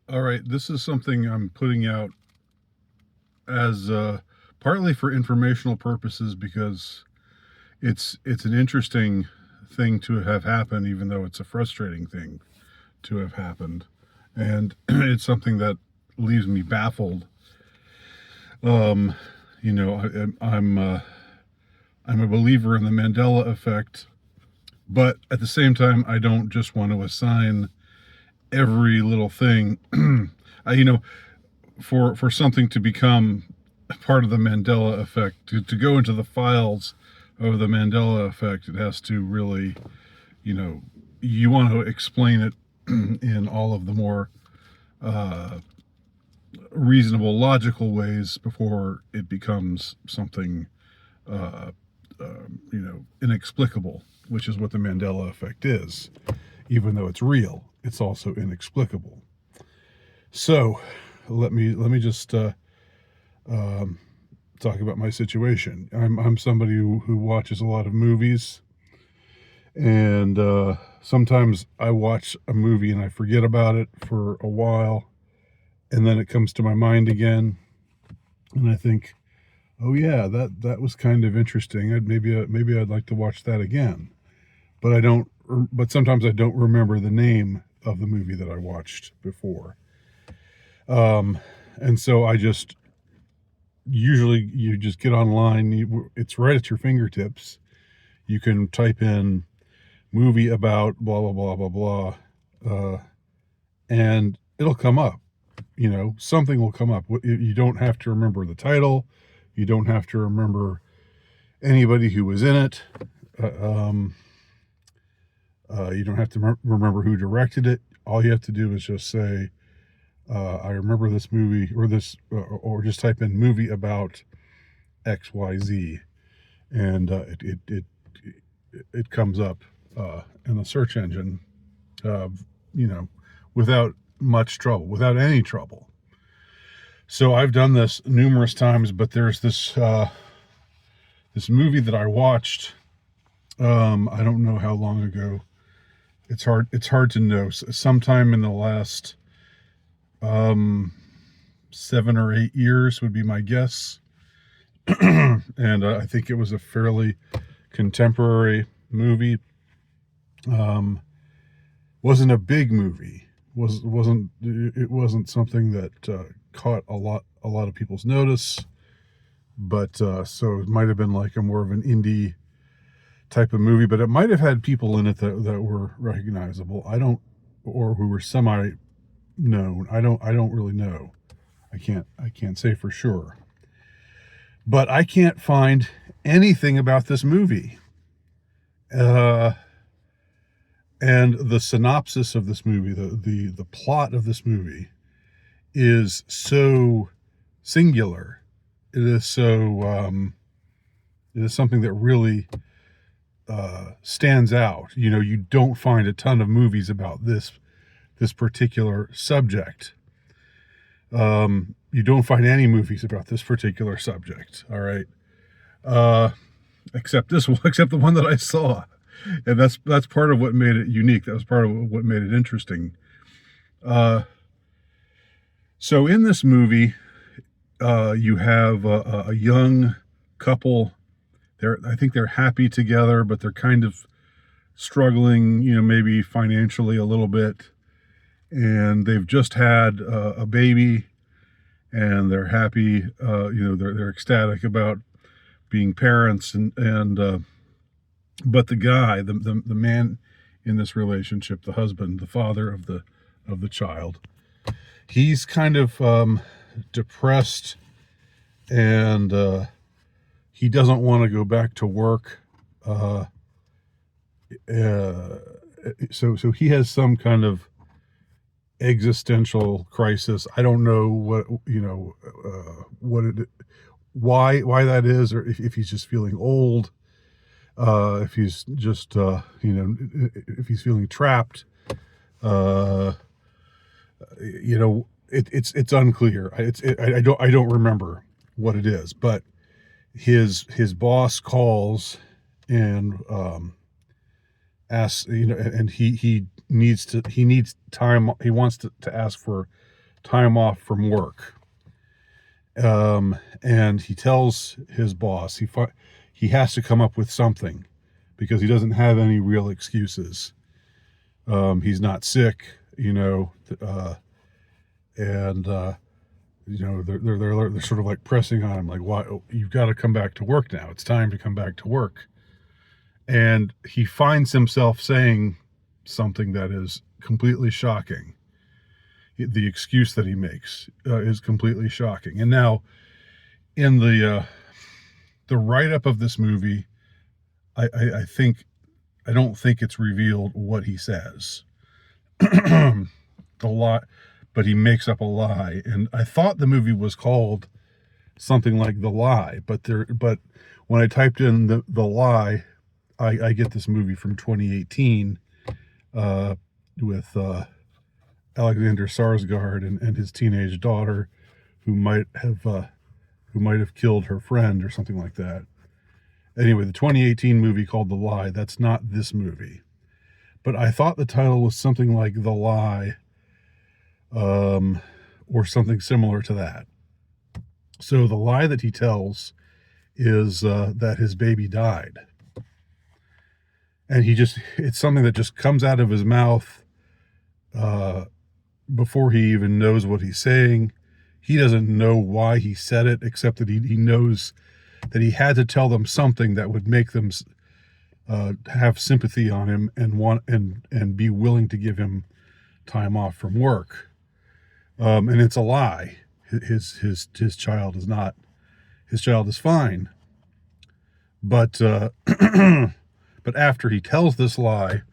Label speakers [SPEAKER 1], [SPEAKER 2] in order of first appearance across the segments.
[SPEAKER 1] All right, this is something I'm putting out as partly for informational purposes because it's an interesting thing to have happened, even though it's a frustrating thing to have happened, and it's something that leaves me baffled. Um, you know, I'm a believer in the Mandela effect, but at the same time, I don't just want to assign every little thing. You know, for something to become part of the Mandela effect, to go into the files of the Mandela effect, it has to really, you know, you want to explain it in all of the more uh, reasonable, logical ways before it becomes something, uh, inexplicable, which is what the Mandela effect is. Even though it's real, it's also inexplicable. So, let me just um, talk about my situation. I'm somebody who watches a lot of movies, and sometimes I watch a movie and I forget about it for a while, and then it comes to my mind again, and I think, oh yeah, that was kind of interesting. Maybe I'd like to watch that again, but I don't. But sometimes I don't remember the name of the movie that I watched before. Um, and so I just usually you just get online. It's right at your fingertips. You can type in movie about blah blah blah blah blah, and it'll come up. You know, something will come up. You don't have to remember the title. You don't have to remember anybody who was in it. Uh, um, you don't have to remember who directed it. All you have to do is just say, "I remember this movie," or just type in "movie about XYZ," and it comes up in the search engine, uh, you know, without much trouble, without any trouble. So I've done this numerous times, but there's this movie that I watched. I don't know how long ago. It's hard to know. Sometime in the last um, 7 or 8 years would be my guess, and I think it was a fairly contemporary movie. Um, wasn't a big movie. It wasn't something that caught a lot of people's notice, but so it might have been like a more of an indie type of movie, but it might have had people in it that were recognizable. Or who were semi known. I don't really know. I can't say for sure. But I can't find anything about this movie. Uh, and the synopsis of this movie, the plot of this movie, is so singular. It is so. It is something that really stands out. You know, you don't find a ton of movies about this particular subject. You don't find any movies about this particular subject. All right, uh, except this one, except the one that I saw, and that's part of what made it unique. That was part of what made it interesting. Uh, so in this movie, you have a young couple. I think they're happy together, but they're kind of struggling, maybe financially a little bit. And they've just had a baby, and they're happy. They're ecstatic about being parents, and but the guy, the man in this relationship, the husband, the father of the child, he's kind of depressed, and he doesn't want to go back to work. Uh, uh, so he has some kind of existential crisis. I don't know what it why that is, or if he's just feeling old, if he's just if he's feeling trapped. Uh, it's unclear. I don't remember what it is, but his boss calls and asks, and he needs time. He wants to ask for time off from work. And he tells his boss he has to come up with something because he doesn't have any real excuses. He's not sick, and they're sort of like pressing on him, like, why, you've got to come back to work now. It's time to come back to work. And he finds himself saying something that is completely shocking. The excuse that he makes is completely shocking. And now, in the write-up of this movie, I don't think it's revealed what he says. The lie, but he makes up a lie. And I thought the movie was called something like The Lie, but when I typed in the lie, I get this movie from 2018 with Alexander Skarsgård and his teenage daughter, who might have killed her friend or something like that. Anyway, the 2018 movie called The Lie, that's not this movie. But I thought the title was something like The Lie, or something similar to that. So the lie that he tells is that his baby died. And it's something that just comes out of his mouth before he even knows what he's saying. He doesn't know why he said it, except that he knows that he had to tell them something that would make them have sympathy on him and be willing to give him time off from work. And it's a lie. His child is not. His child is fine. But but after he tells this lie,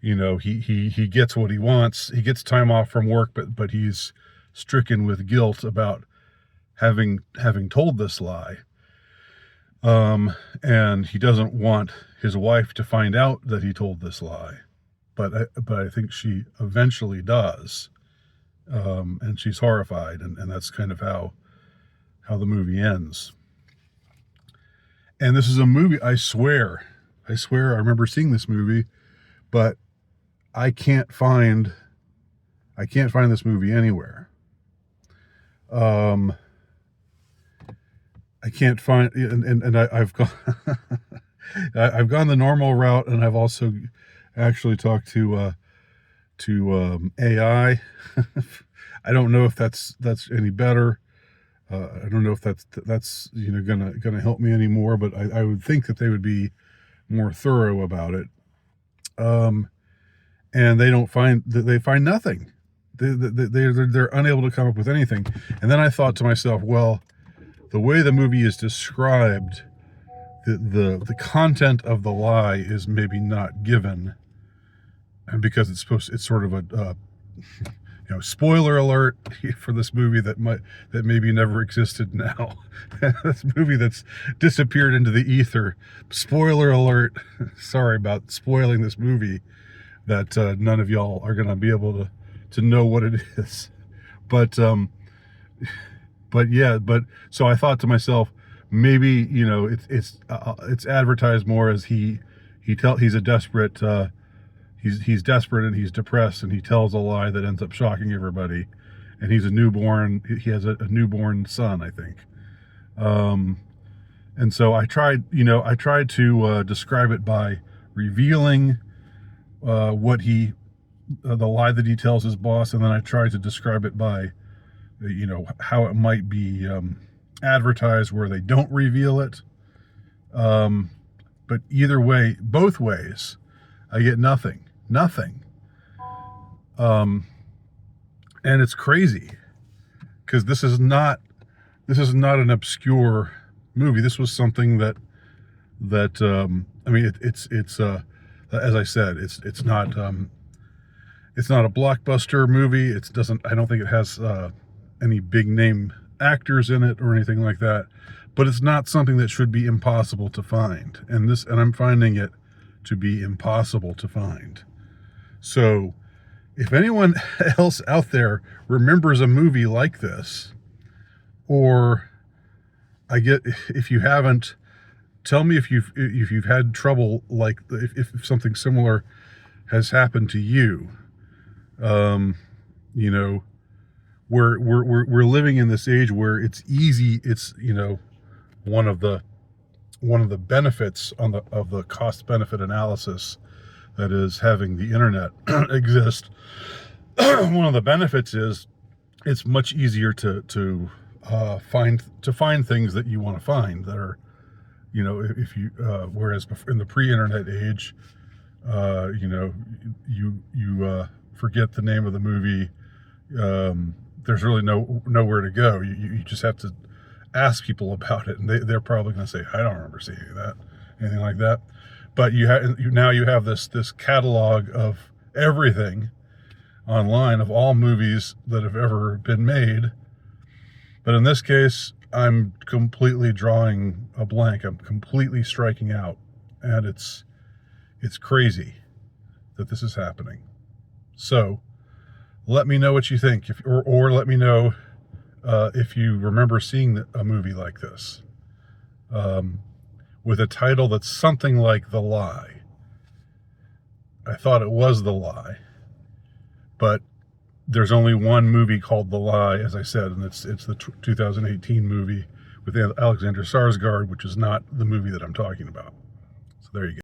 [SPEAKER 1] he gets what he wants. He gets time off from work, but he's stricken with guilt about having told this lie. And he doesn't want his wife to find out that he told this lie, but I think she eventually does. And she's horrified, and that's kind of how the movie ends. And this is a movie, I swear I remember seeing this movie, but I can't find this movie anywhere. I can't find, and I've gone I've gone the normal route, and I've also actually talked to AI. I don't know if that's any better. I don't know if that's gonna help me anymore, but I would think that they would be more thorough about it. And they find nothing. They're unable to come up with anything. And then I thought to myself, well, the way the movie is described, the content of the lie is maybe not given, and because it's sort of a spoiler alert for this movie that maybe never existed now. This movie that's disappeared into the ether. Spoiler alert. Sorry about spoiling this movie that none of y'all are going to be able to know what it is. But so I thought to myself, maybe it's advertised more as he's a desperate. He's desperate and he's depressed, and he tells a lie that ends up shocking everybody. And he's he has a newborn son, I think. And so I tried to describe it by revealing the lie that he tells his boss, and then I tried to describe it by, how it might be advertised where they don't reveal it. But either way, both ways, I get nothing. And it's crazy because this is not an obscure movie. This was something that it's as I said, it's not a blockbuster movie. I don't think it has any big name actors in it or anything like that, but it's not something that should be impossible to find. And I'm finding it to be impossible to find. So if anyone else out there remembers a movie like this, or if you haven't, tell me if you've had trouble, like if something similar has happened to you. we're living in this age where it's easy. It's, you know, one of the benefits of the cost benefit analysis that is having the internet exist. One of the benefits is it's much easier to find things that you want to find that are, you know, if you whereas in the pre-internet age, you know, you forget the name of the movie. There's really nowhere to go. You just have to ask people about it, and they're probably going to say, I don't remember seeing anything like that. But now you have this catalog of everything online, of all movies that have ever been made. But in this case, I'm completely drawing a blank. I'm completely striking out, and it's crazy that this is happening. So let me know what you think, or let me know if you remember seeing a movie like this, with a title that's something like The Lie. I thought it was The Lie, but there's only one movie called The Lie, as I said, and it's the 2018 movie with Alexander Skarsgård, which is not the movie that I'm talking about. So there you go.